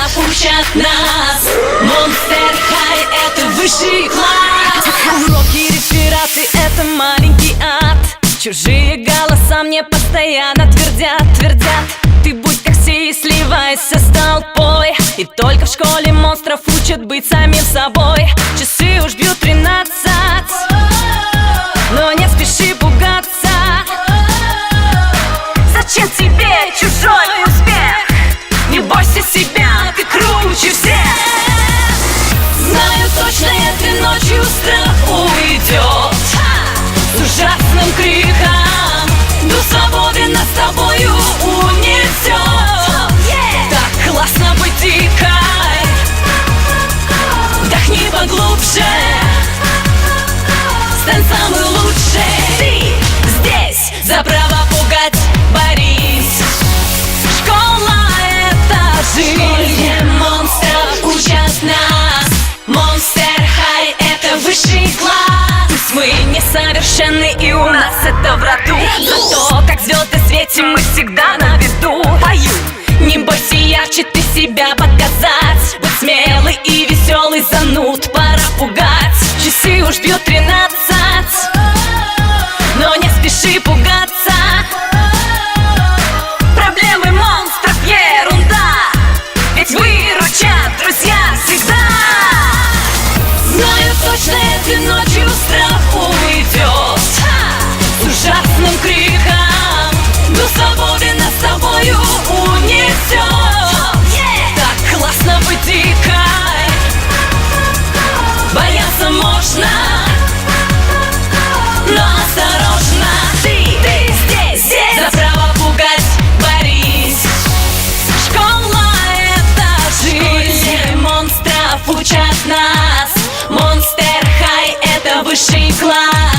монстров учат нас. Monster High — это высший класс. Уроки, рефераты — это маленький ад. Чужие голоса мне постоянно твердят. Ты будь как все и сливайся с толпой. И только в школе монстров учат быть самим собой. Часы уж бьют 13, но не спеши пугаться. Зачем тебе чужой успех? Не бойся себя, ты круче всех. Знаю точно, этой ночью страх уйдет с ужасным криком. Дух свободы нас с тобою унесет. Так классно быть дикой. Вдохни поглубже, стань самый лучший. Ты здесь за право пугать борись. Школа — это жизнь. Монстров учат нас. Monster High — это высший класс. Пусть мы несовершенны и у нас это в роду, зато как звезды светим мы всегда на виду. Пою, не бойся ярче ты себя показать. Будь смелый и веселый, зануд пора пугать. Часы уж бьют 13, но не спеши пугаться. Проблемы монстров — ерунда, ведь выручат друзья всегда. Знаю точно, этой ночью страх уйдет с ужасным криком. Дух свободы нас с тобою унесет. Так классно быть дикой. Бояться можно, но осторожно. Ты здесь за право пугать борись. Школа — это жизнь. Монстров учат нас. Monster High — это высший класс.